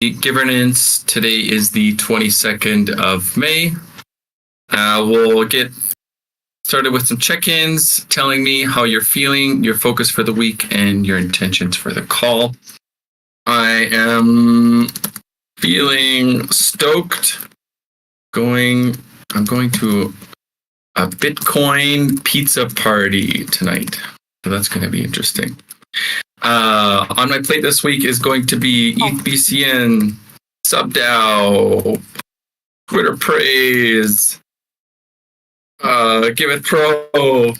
governance. Today is the 22nd of May. We'll get started with some check-ins, telling me how you're feeling, your focus for the week, and your intentions for the call. I am feeling stoked. I'm going to a Bitcoin pizza party tonight. So that's going to be interesting. On my plate this week is going to be ETHBCN, SubDAO, Twitter Praise, Giveth Pro,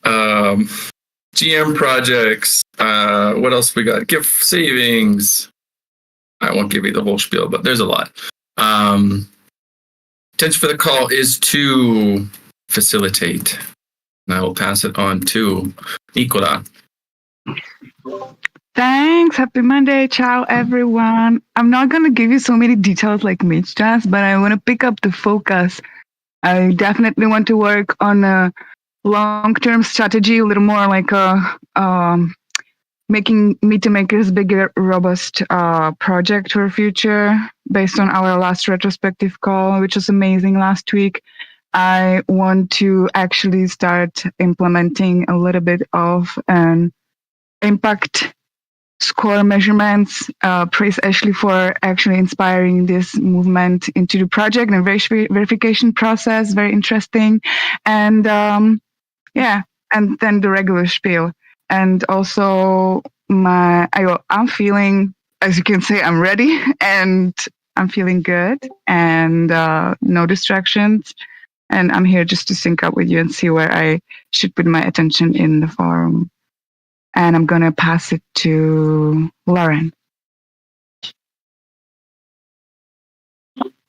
GM projects. What else we got? Gift savings. I won't give you the whole spiel, but there's a lot. Intention for the call is to facilitate. And I will pass it on to Nicola. Thanks. Happy Monday. Ciao, everyone. I'm not going to give you so many details like Mitch does, but I want to pick up the focus. I definitely want to work on a long-term strategy, a little more like making Meet the Makers bigger, robust project for future based on our last retrospective call, which was amazing last week. I want to actually start implementing a little bit of an impact score measurements. Praise Ashley for actually inspiring this movement into the project and verification process. Very interesting. And and then the regular spiel. And also I'm feeling, as you can say, I'm ready and I'm feeling good and no distractions. And I'm here just to sync up with you and see where I should put my attention in the forum. And I'm going to pass it to Lauren.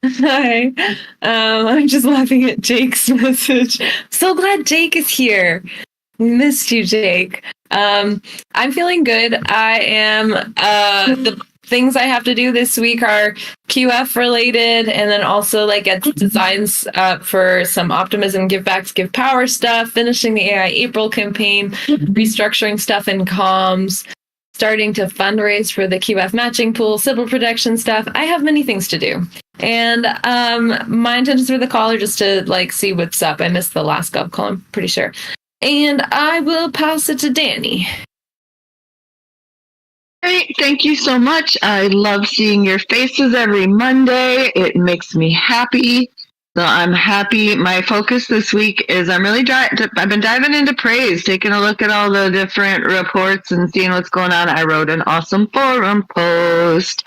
Hi. I'm just laughing at Jake's message. So glad Jake is here. We missed you, Jake. I'm feeling good. I am the things I have to do this week are QF related, and then also like get designs for some optimism, give backs, give power stuff, finishing the AI April campaign, restructuring stuff in comms, starting to fundraise for the QF matching pool, civil protection stuff. I have many things to do. And my intentions for the call are just to like see what's up. I missed the last Gov call, I'm pretty sure. And I will pass it to Danny. Great. Thank you so much. I love seeing your faces every Monday. It makes me happy. So I'm happy. My focus this week is I've been diving into Praise, taking a look at all the different reports and seeing what's going on. I wrote an awesome forum post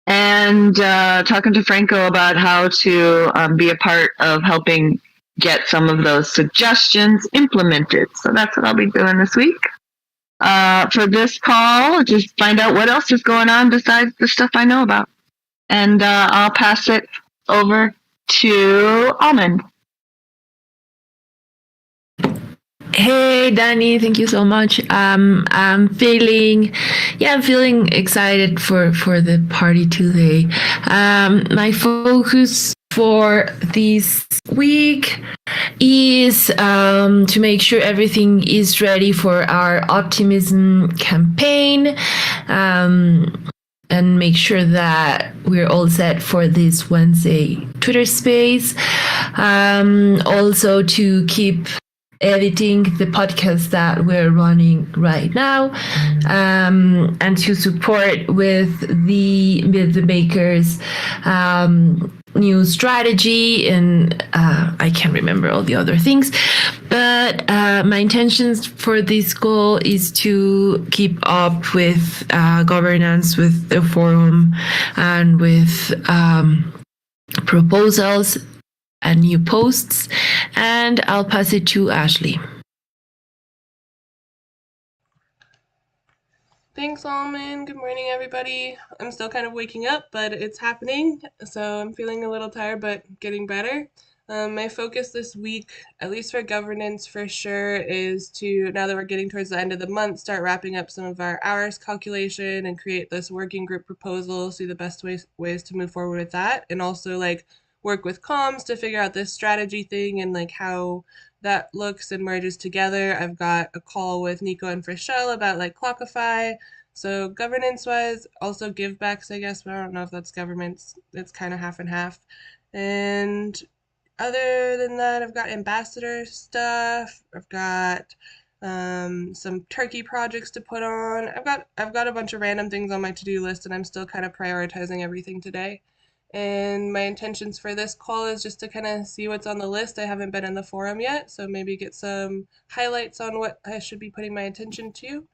and talking to Franco about how to be a part of helping get some of those suggestions implemented. So that's what I'll be doing this week. For this call, just find out what else is going on besides the stuff I know about. And I'll pass it over to Almond. Hey, Danny, thank you so much. I'm feeling excited for the party today. My focus for this week is to make sure everything is ready for our optimism campaign and make sure that we're all set for this Wednesday Twitter space. Also to keep editing the podcast that we're running right now, and to support with the makers new strategy, and I can't remember all the other things, but my intentions for this goal is to keep up with governance, with the forum, and with proposals and new posts, and I'll pass it to Ashley. Thanks, Almond. Good morning, everybody. I'm still kind of waking up, but it's happening, so I'm feeling a little tired, but getting better. My focus this week, at least for governance for sure, is to, now that we're getting towards the end of the month, start wrapping up some of our hours calculation and create this working group proposal, see the best ways to move forward with that, and also like work with comms to figure out this strategy thing and like how that looks and merges together. I've got a call with Nico and Frischel about like Clockify, So governance-wise, also givebacks, I guess, but I don't know if that's governments. It's kind of half and half. And other than that, I've got ambassador stuff. I've got some turkey projects to put on. I've got a bunch of random things on my to-do list, and I'm still kind of prioritizing everything today. And my intentions for this call is just to kind of see what's on the list. I haven't been in the forum yet, so maybe get some highlights on what I should be putting my attention to.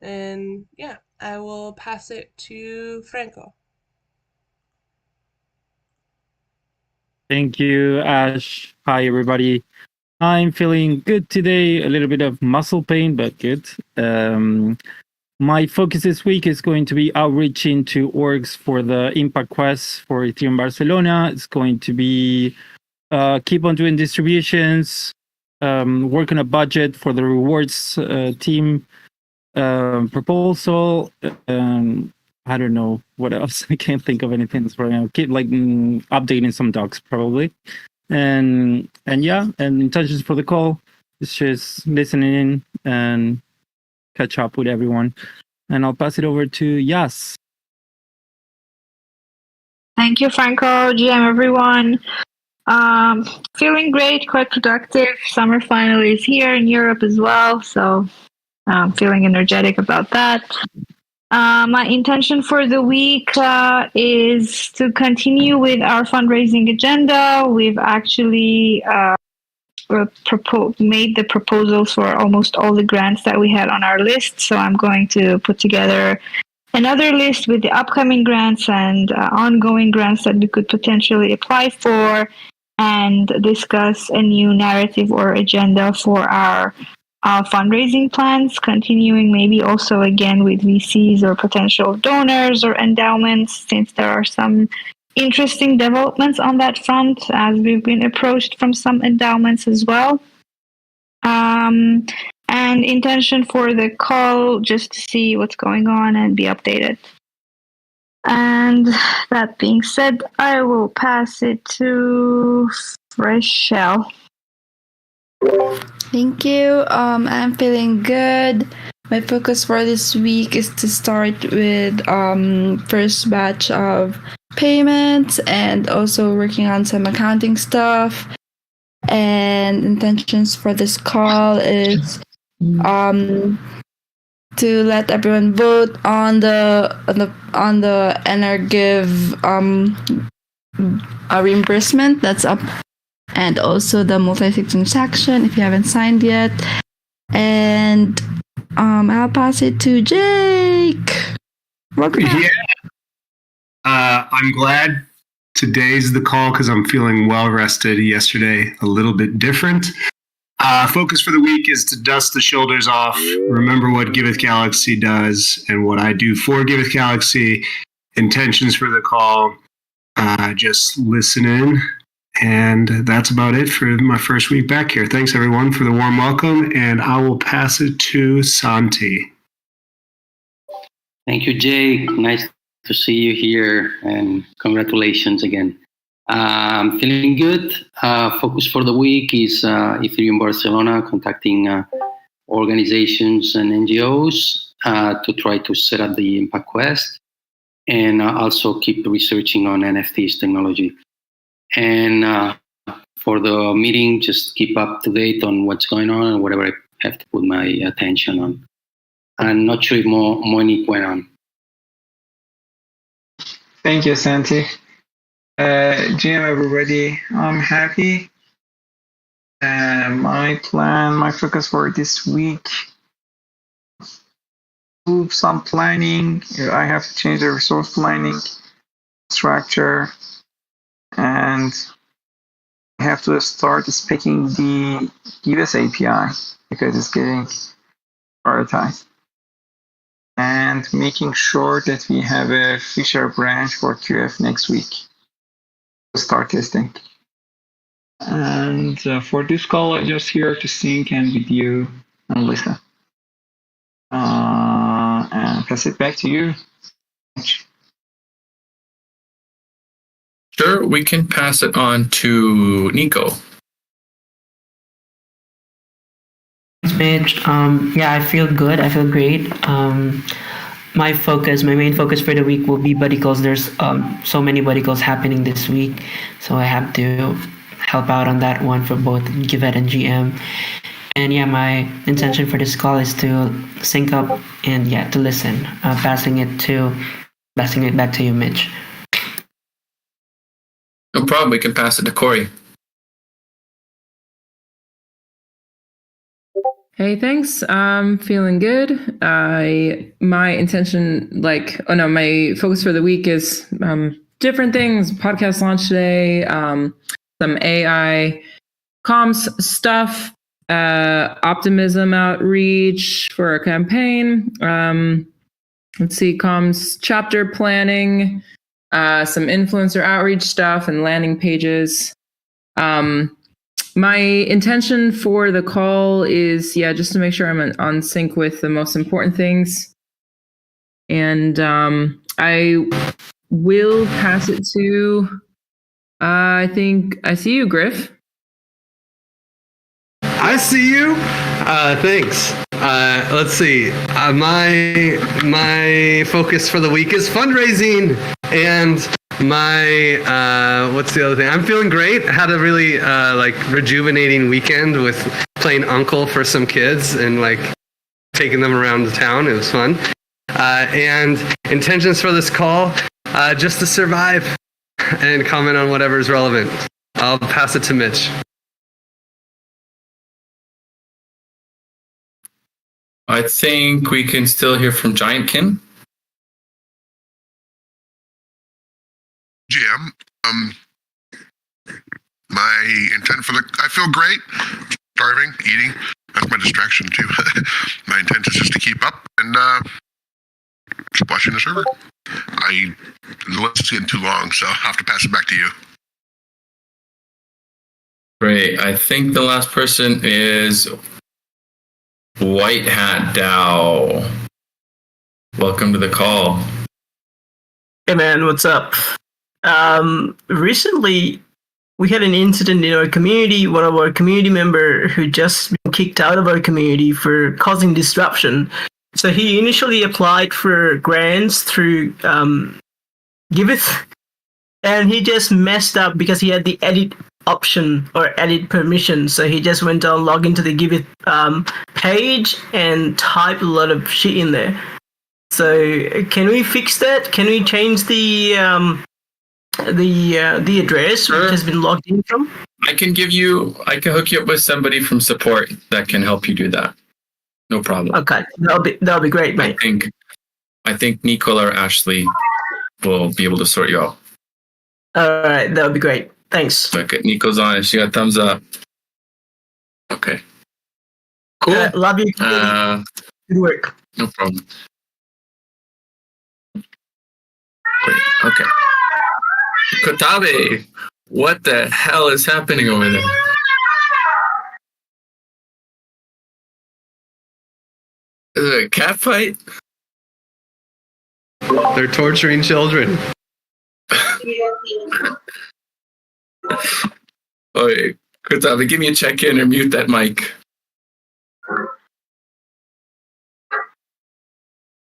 And yeah, I will pass it to Franco. Thank you, Ash. Hi, everybody. I'm feeling good today. A little bit of muscle pain, but good. My focus this week is going to be outreaching to orgs for the Impact Quest for Ethereum Barcelona. It's going to be keep on doing distributions, work on a budget for the rewards team proposal. I don't know what else. I can't think of anything right now. Keep updating some docs probably. And yeah, and intentions for the call is just listening in and catch up with everyone. And I'll pass it over to Yas. Thank you, Franco. GM, everyone. Feeling great, quite productive. Summer finally is here in Europe as well, so I'm feeling energetic about that. My intention for the week is to continue with our fundraising agenda. We've actually made the proposals for almost all the grants that we had on our list. So I'm going to put together another list with the upcoming grants and ongoing grants that we could potentially apply for, and discuss a new narrative or agenda for our fundraising plans, continuing maybe also again with VCs or potential donors or endowments, since there are some interesting developments on that front as we've been approached from some endowments as well. And intention for the call, just to see what's going on and be updated. And that being said, I will pass it to Rochelle. Thank you. I'm feeling good. My focus for this week is to start with first batch of payments and also working on some accounting stuff. And intentions for this call is to let everyone vote on the Energive reimbursement that's up, and also the multi-sig transaction if you haven't signed yet. And I'll pass it to Jake. Welcome back. Yeah. I'm glad today's the call because I'm feeling well rested. Yesterday, a little bit different. Focus for the week is to dust the shoulders off, remember what Giveth Galaxy does and what I do for Giveth Galaxy. Intentions for the call, just listen in. And that's about it for my first week back here. Thanks, everyone, for the warm welcome. And I will pass it to Santi. Thank you, Jake. Nice to see you here. And congratulations again. I'm feeling good. Focus for the week is Ethereum Barcelona, contacting organizations and NGOs to try to set up the Impact Quest. And also keep researching on NFTs technology. And for the meeting, just keep up to date on what's going on and whatever I have to put my attention on. I'm not sure if more went on. Thank you, Santi. GM, everybody, I'm happy. My focus for this week, do some planning. I have to change the resource planning structure. And I have to start speaking the Giveth API because it's getting prioritized. And making sure that we have a feature branch for QF next week to start testing. And for this call, I'm just here to sync and with you and listen. And pass it back to you. Sure, we can pass it on to Nico. Thanks, Mitch. Yeah, I feel good. I feel great. my main focus for the week will be buddy calls. There's so many buddy calls happening this week, so I have to help out on that one for both Giveth and GM. And yeah, my intention for this call is to sync up and to listen. Passing it back to you, Mitch. No problem. We can pass it to Corey. Hey, thanks. I'm feeling good. My intention, my focus for the week is different things. Podcast launch today, some AI comms stuff, optimism outreach for a campaign. Let's see, comms chapter planning, some influencer outreach stuff and landing pages. My intention for the call is, just to make sure I'm on sync with the most important things. And I will pass it to, I think I see you, Griff. I see you. Thanks. Let's see. My focus for the week is fundraising, and my what's the other thing? I'm feeling great. I had a really rejuvenating weekend with playing uncle for some kids and taking them around the town. It was fun. And intentions for this call, just to survive and comment on whatever's relevant. I'll pass it to Mitch. I think we can still hear from Giantkin. GM, my intent I feel great. Starving, eating. That's my distraction too. My intent is just to keep up and keep watching the server. The list is getting too long, so I'll have to pass it back to you. Great. I think the last person is White Hat Dow. Welcome to the call. Hey man, what's up? Recently we had an incident in our community. One of our community member who just been kicked out of our community for causing disruption. So he initially applied for grants through Giveth, and he just messed up because he had the edit option or edit permission. So he just went on, log into the Giveth page and typed a lot of shit in there. So can we fix that? Can we change the address which has been logged in from? I can hook you up with somebody from support that can help you do that. No problem. Okay, that'll be great, mate. I think Nicole or Ashley will be able to sort you out. All right, that'll be great. Thanks. Okay, Nico's on it. She got thumbs up. Okay. Cool. Love you. Good work. No problem. Great. Okay. Kotabe, what the hell is happening over there? Is it a cat fight? They're torturing children. Okay, Kotabe, give me a check-in or mute that mic. All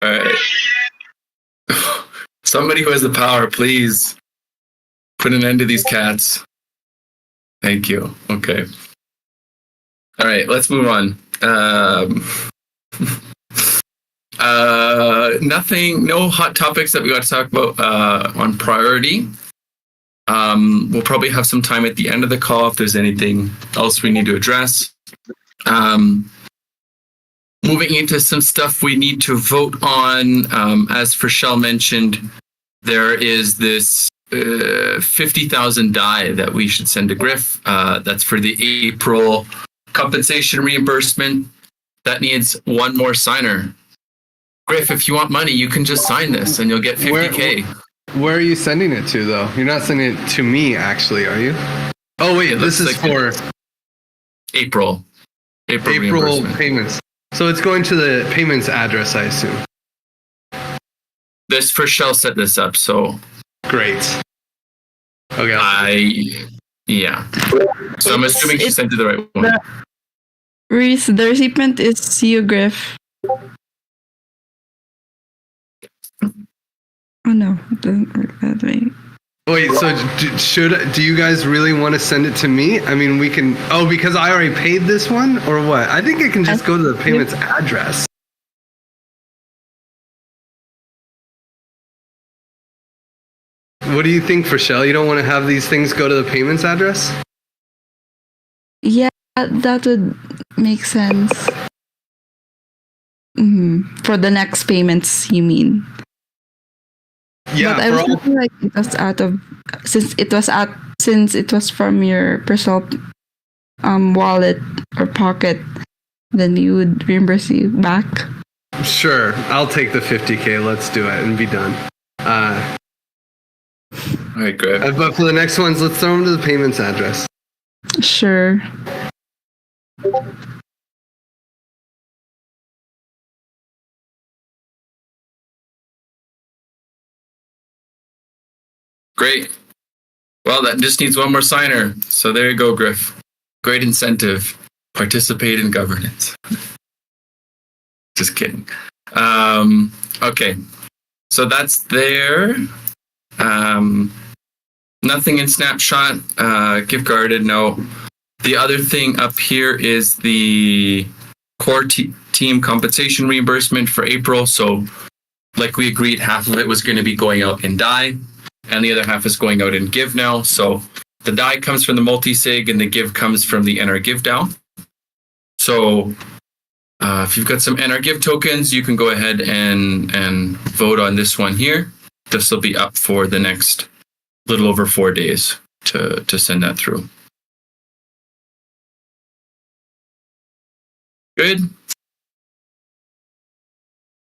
right. Somebody who has the power, please put an end to these cats. Thank you. Okay. All right, let's move on. No hot topics that we got to talk about on priority. We'll probably have some time at the end of the call if there's anything else we need to address. Moving into some stuff we need to vote on. As Frashel mentioned, there is this 50,000 DAI that we should send to Griff. That's for the April compensation reimbursement. That needs one more signer. Griff, if you want money, you can just sign this and you'll get 50K. Where are you sending it to, though? You're not sending it to me, actually, are you? Oh, wait, this is for April payments. So it's going to the payments address, I assume. This Frashel set this up, so great. Okay. So I'm assuming she sent it the right one. Reese, the recipient is you, Griff. Oh no, it doesn't work that way. Wait, so do you guys really want to send it to me? I mean, we can. Oh, because I already paid this one, or what? I think I can just go to the payments address. What do you think, Rochelle? You don't want to have these things go to the payments address? Yeah, that would make sense. For the next payments, you mean? Yeah, but I was thinking like it was out of since it was from your personal wallet or pocket, then we would reimburse you back. Sure, I'll take the 50K. Let's do it and be done. All right, great. But for the next ones, let's throw them to the payments address. Sure. Great. Well, that just needs one more signer. So there you go, Griff. Great incentive. Participate in governance. Just kidding. Okay. So that's there. Nothing in Snapshot. Gift guarded, no. The other thing up here is the core team compensation reimbursement for April. So like we agreed, half of it was going to be going out in DAI, and the other half is going out in Give now. So the DAI comes from the multi-sig and the Give comes from the NR Give DAO. So if you've got some NR Give tokens, you can go ahead and vote on this one here. This will be up for the next little over 4 days to send that through. Good.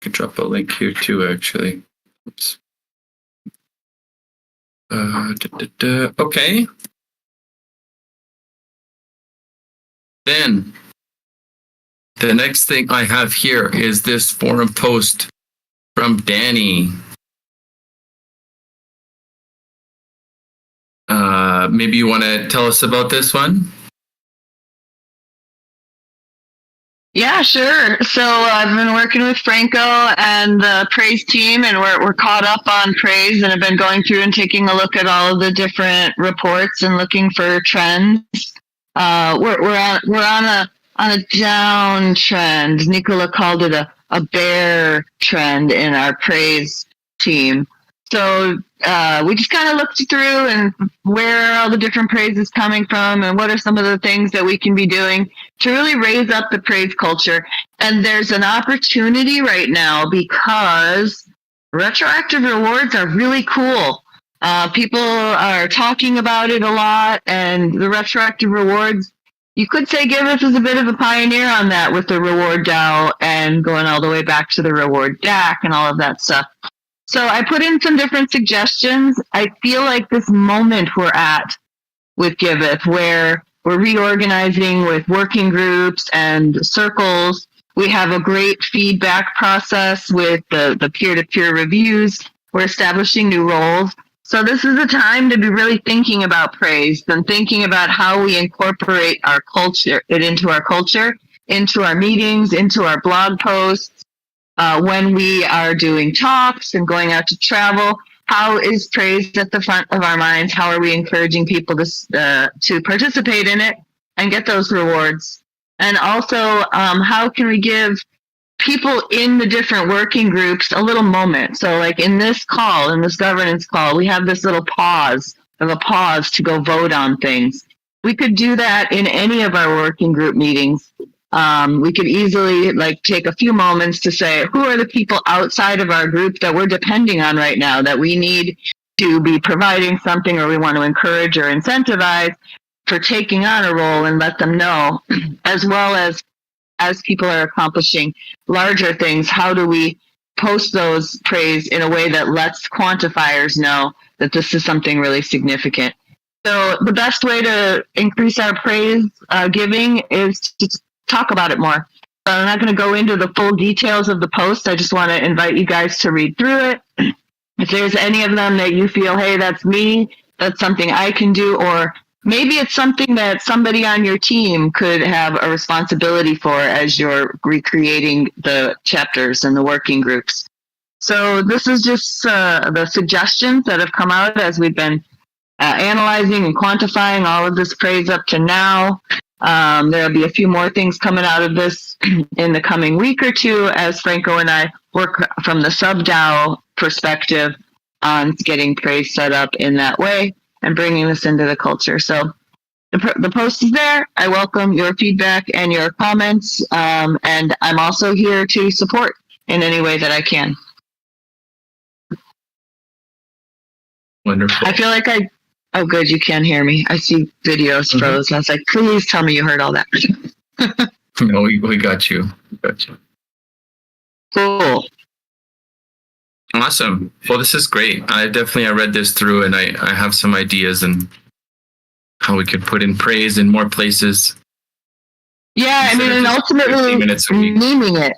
Could drop a link here too, actually. Oops. Okay. Then the next thing I have here is this forum post from Danny. Maybe you want to tell us about this one? Yeah, sure. So I've been working with Franco and the Praise team, and we're caught up on Praise, and have been going through and taking a look at all of the different reports and looking for trends. We're on a downtrend. Nicola called it a bear trend in our Praise team. So we just kind of looked through and where are all the different praises coming from, and what are some of the things that we can be doing to really raise up the praise culture. And there's an opportunity right now because retroactive rewards are really cool. People are talking about it a lot, and the retroactive rewards, you could say Giveth is a bit of a pioneer on that with the reward DAO and going all the way back to the reward DAC and all of that stuff. So I put in some different suggestions. I feel like this moment we're at with Giveth, where we're reorganizing with working groups and circles. We have a great feedback process with the peer-to-peer reviews. We're establishing new roles. So this is a time to be really thinking about praise and thinking about how we incorporate our culture, into our meetings, into our blog posts. When we are doing talks and going out to travel, how is praise at the front of our minds? How are we encouraging people to participate in it and get those rewards? And also, how can we give people in the different working groups a little moment? So like in this governance call, we have this little pause to go vote on things. We could do that in any of our working group meetings. We could easily take a few moments to say, who are the people outside of our group that we're depending on right now that we need to be providing something, or we want to encourage or incentivize for taking on a role, and let them know, as well as people are accomplishing larger things, how do we post those praise in a way that lets quantifiers know that this is something really significant. So the best way to increase our praise giving is to talk about it more. So I'm not going to go into the full details of the post. I just want to invite you guys to read through it. If there's any of them that you feel, hey, that's me, that's something I can do, or maybe it's something that somebody on your team could have a responsibility for as you're recreating the chapters and the working groups. So this is just the suggestions that have come out as we've been analyzing and quantifying all of this praise up to now. There'll be a few more things coming out of this in the coming week or two as Franco and I work from the sub-DAO perspective on getting praise set up in that way and bringing this into the culture. So the post is there. I welcome your feedback and your comments, and I'm also here to support in any way that I can. Wonderful. I feel like oh good, you can hear me. I see videos froze. I was like, please tell me you heard all that. No, we got you. We got you. Cool. Awesome. Well, this is great. I read this through and I have some ideas and how we could put in praise in more places. Yeah, I mean, and ultimately memeing it.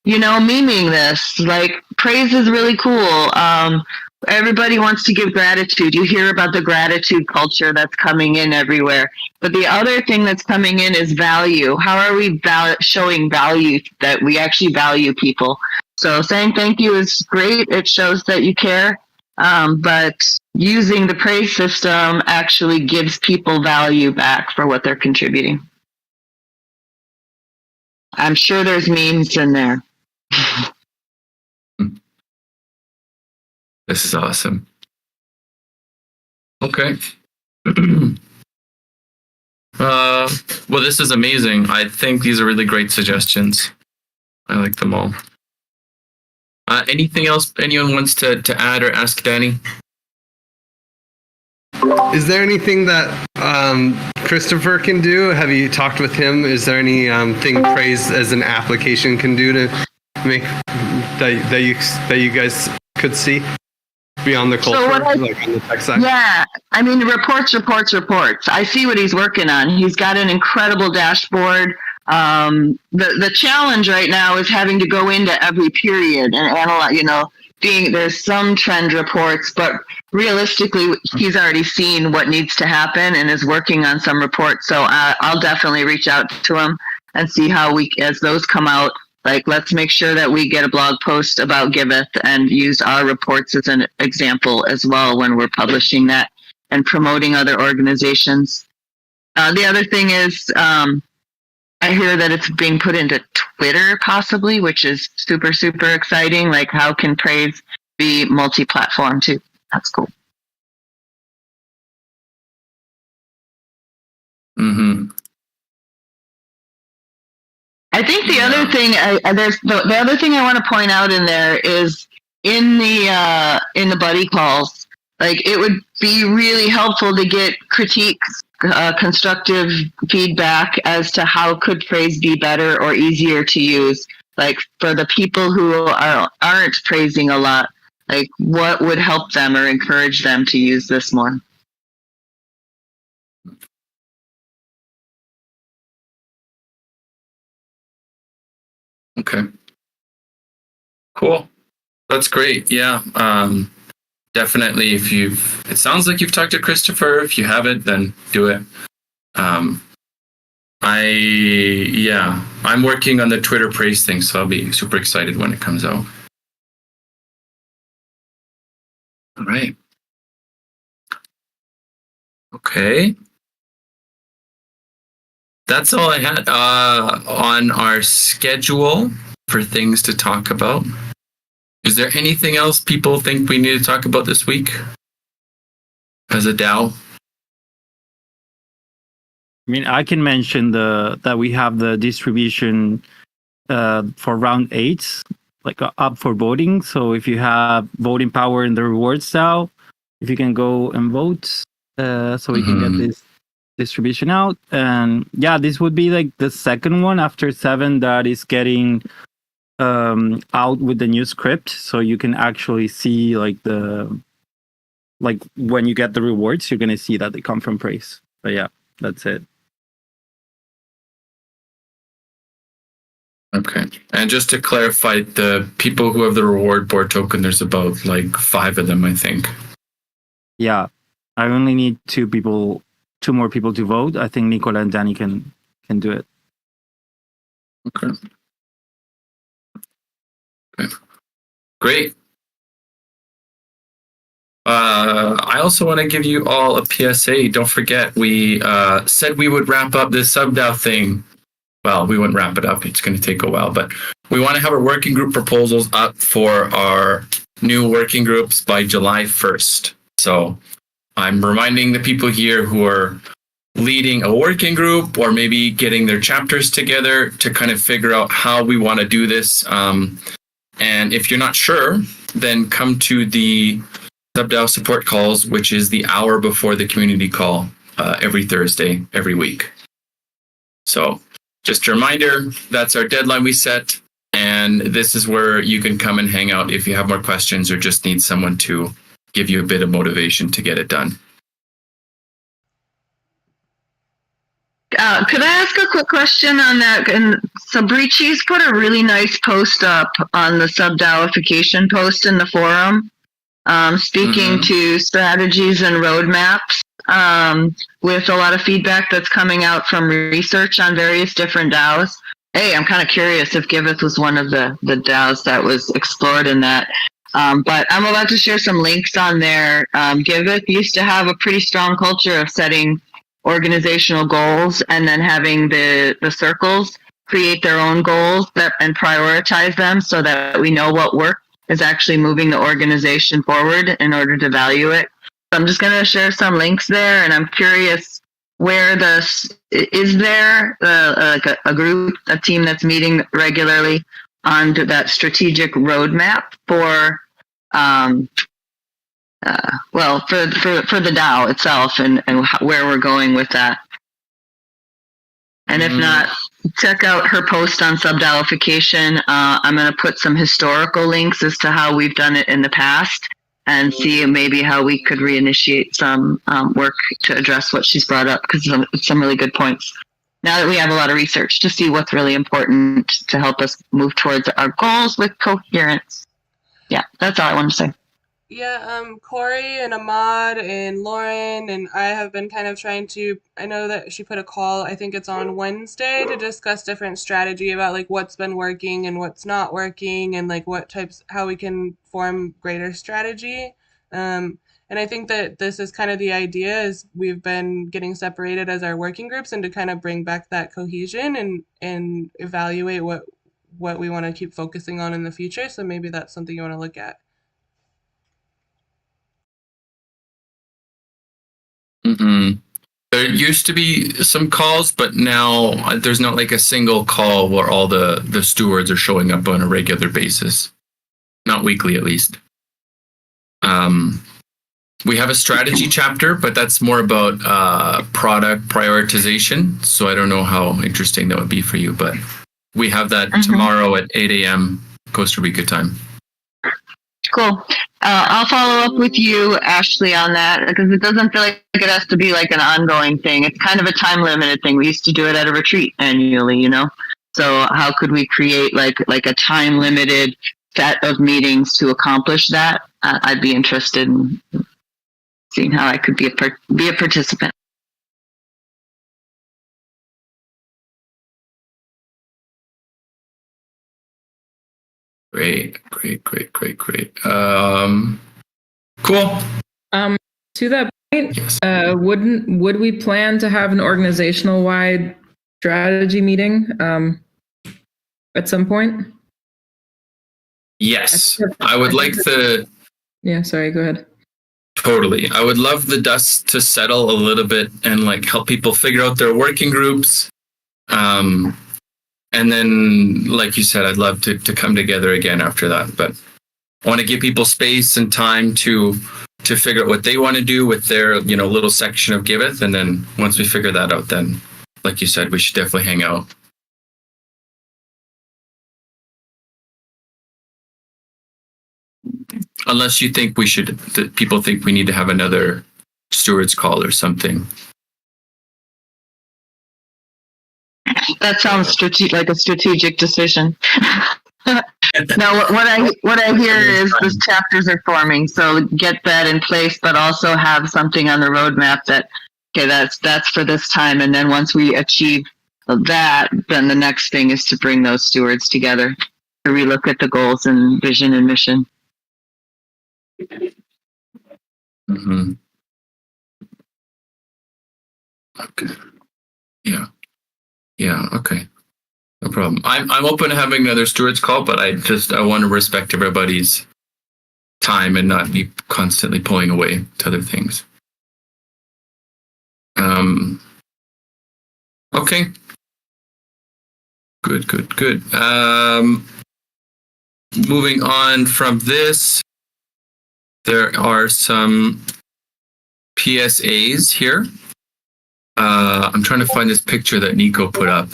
Memeing this. Like, praise is really cool. Everybody wants to give gratitude. You hear about the gratitude culture that's coming in everywhere. But the other thing that's coming in is value. How are we showing value, that we actually value people? So saying thank you is great. It shows that you care. But using the praise system actually gives people value back for what they're contributing. I'm sure there's memes in there. This is awesome. Okay. Well, this is amazing. I think these are really great suggestions. I like them all. Anything else anyone wants to add or ask Danny? Is there anything that Christopher can do? Have you talked with him? Is there any thing praise as an application can do to make that you guys could see beyond the culture, like on the tech side? Yeah, I mean, reports. I see what he's working on. He's got an incredible dashboard. The challenge right now is having to go into every period and analyze, there's some trend reports, but realistically, he's already seen what needs to happen and is working on some reports. So I'll definitely reach out to him and see how as those come out, like, let's make sure that we get a blog post about Giveth and use our reports as an example as well when we're publishing that and promoting other organizations. The other thing is, I hear that it's being put into Twitter possibly, which is super, super exciting. Like, how can praise be multi-platform too? That's cool. Mm-hmm. I think the other thing, the other thing I want to point out in there is in the buddy calls, like, it would be really helpful to get critiques, constructive feedback as to how could praise be better or easier to use. Like, for the people who aren't praising a lot, like, what would help them or encourage them to use this more? Okay. Cool. That's great. Yeah. Definitely. It sounds like you've talked to Christopher. If you haven't, then do it. I'm working on the Twitter praise thing, so I'll be super excited when it comes out. All right. Okay. That's all I had on our schedule for things to talk about. Is there anything else people think we need to talk about this week as a DAO? I mean, I can mention that we have the distribution for round 8, like up for voting. So if you have voting power in the rewards DAO, if you can go and vote, so we can get this distribution out. And yeah, this would be like the second one after 7 that is getting out with the new script, so you can actually see like when you get the rewards, you're gonna see that they come from praise. But yeah, that's it. Okay. And just to clarify, the people who have the reward board token, there's about like 5 of them, I think. Yeah, I only need 2 more people to vote. I think Nicola and Danny can do it. Okay. Great. I also want to give you all a PSA. Don't forget, we said we would wrap up this SubDAO thing. Well, we wouldn't wrap it up. It's going to take a while, but we want to have our working group proposals up for our new working groups by July 1st. So I'm reminding the people here who are leading a working group or maybe getting their chapters together to kind of figure out how we want to do this. And if you're not sure, then come to the SubDAO support calls, which is the hour before the community call every Thursday, every week. So just a reminder, that's our deadline we set. And this is where you can come and hang out if you have more questions or just need someone to give you a bit of motivation to get it done. Could I ask a quick question on that? And Sabrichi's put a really nice post up on the SubDAOification post in the forum, speaking to strategies and roadmaps, with a lot of feedback that's coming out from research on various different DAOs. Hey, I'm kind of curious if Giveth was one of the DAOs that was explored in that. But I'm about to share some links on there. Giveth used to have a pretty strong culture of setting organizational goals and then having the circles create their own goals and prioritize them so that we know what work is actually moving the organization forward in order to value it. So I'm just going to share some links there, and I'm curious where is there a group, a team that's meeting regularly on that strategic roadmap for for the DAO itself and where we're going with that. And if not, check out her post on SubDAOification. I'm going to put some historical links as to how we've done it in the past and see maybe how we could reinitiate some work to address what she's brought up, because it's some really good points. Now that we have a lot of research to see what's really important to help us move towards our goals with coherence. Yeah, that's all I wanted to say. Yeah, Corey and Ahmad and Lauren and I have been kind of trying to, I know that she put a call, I think it's on Wednesday, to discuss different strategy about like what's been working and what's not working and like how we can form greater strategy. And I think that this is kind of the idea, is we've been getting separated as our working groups, and to kind of bring back that cohesion and evaluate what we want to keep focusing on in the future. So maybe that's something you want to look at. There used to be some calls, but now there's not like a single call where all the stewards are showing up on a regular basis. Not weekly, at least. We have a strategy chapter, but that's more about product prioritization. So I don't know how interesting that would be for you, but we have that tomorrow at 8 a.m. Costa Rica time. Cool. I'll follow up with you, Ashley, on that, because it doesn't feel like it has to be like an ongoing thing. It's kind of a time limited thing. We used to do it at a retreat annually, you know? So how could we create like a time limited set of meetings to accomplish that? I'd be interested in seeing how I could be a participant. Great. Cool. To that point, would we plan to have an organizational wide strategy meeting at some point? Yes. I would like the... Yeah, sorry, go ahead. Totally. I would love the dust to settle a little bit and like help people figure out their working groups. And then, like you said, I'd love to come together again after that. But I want to give people space and time to figure out what they want to do with their, little section of Giveth. And then once we figure that out, then, like you said, we should definitely hang out. Unless you think that people think we need to have another stewards call or something. That sounds like a strategic decision. Now, what I hear is the chapters are forming, so get that in place, but also have something on the roadmap that, okay, that's for this time, and then once we achieve that, then the next thing is to bring those stewards together to relook at the goals and vision and mission. Mm-hmm. Okay. Yeah. Yeah. Okay. No problem. I'm open to having another stewards call, but I want to respect everybody's time and not be constantly pulling away to other things. Okay. Good. Moving on from this, there are some PSAs here. I'm trying to find this picture that Nico put up,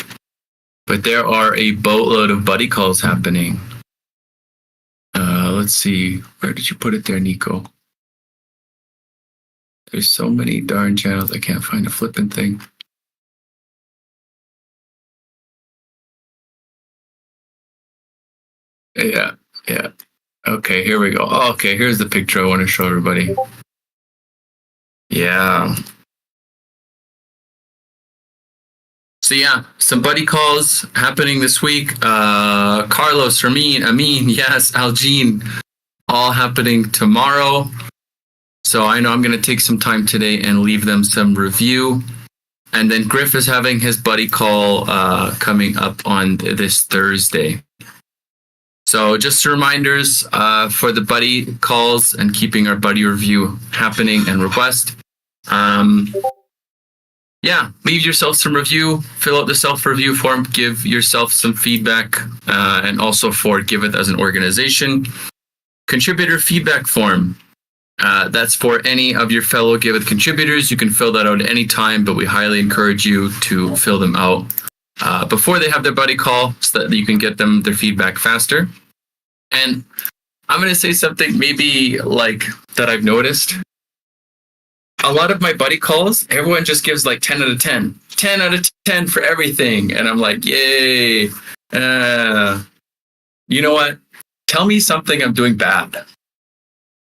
but there are a boatload of buddy calls happening. Let's see. Where did you put it there, Nico? There's so many darn channels. I can't find a flipping thing. Yeah. Okay, here we go. Oh, okay, here's the picture I want to show everybody. Yeah. So yeah, some buddy calls happening this week. Carlos, Ramin, Amin, yes, Algene, all happening tomorrow. So I know I'm going to take some time today and leave them some review. And then Griff is having his buddy call coming up on this Thursday. So just reminders for the buddy calls and keeping our buddy review happening and robust. Yeah, leave yourself some review, fill out the self-review form, give yourself some feedback, and also for Giveth as an organization. Contributor feedback form. That's for any of your fellow Giveth contributors. You can fill that out at any time, but we highly encourage you to fill them out before they have their buddy call so that you can get them their feedback faster. And I'm going to say something maybe like that I've noticed. A lot of my buddy calls, everyone just gives like 10 out of 10. 10 out of 10 for everything. And I'm like, yay. You know what? Tell me something I'm doing bad.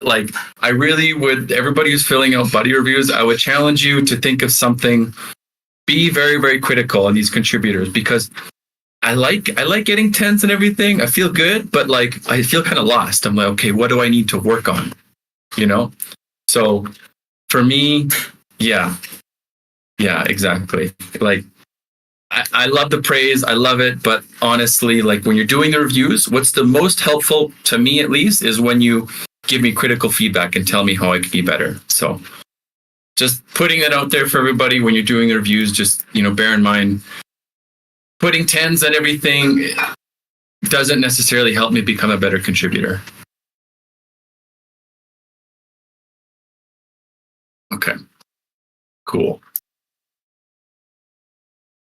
Like, I really would, everybody who's filling out buddy reviews, I would challenge you to think of something. Be very, very critical on these contributors because I like getting 10s and everything. I feel good, but like, I feel kind of lost. I'm like, okay, what do I need to work on? You know? So, for me, yeah, exactly. Like, I love the praise. I love it. But honestly, like when you're doing the reviews, what's the most helpful to me, at least, is when you give me critical feedback and tell me how I could be better. So just putting that out there for everybody when you're doing the reviews, just, bear in mind, putting 10s and everything doesn't necessarily help me become a better contributor. Okay, cool.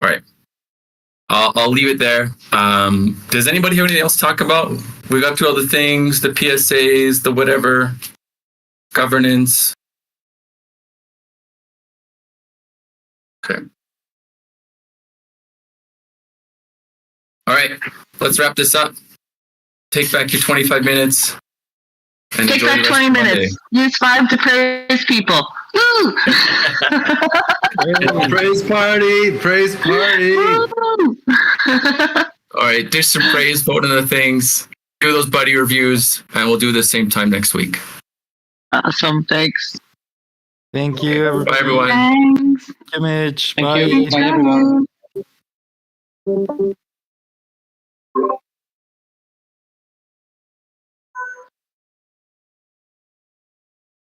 All right. I'll leave it there. Does anybody have anything else to talk about? We got through all the things, the PSAs, the whatever, governance. Okay. All right, let's wrap this up. Take back your 25 minutes. And take back 20 minutes. Use 5 to praise people. Woo! Praise party. All right, do some praise, vote on the things, do those buddy reviews, and we'll do the same time next week. Awesome, thanks. Thank you, everybody. Bye, everyone. Thanks. Thank you, Mitch. Thank Bye. you. Bye, everyone.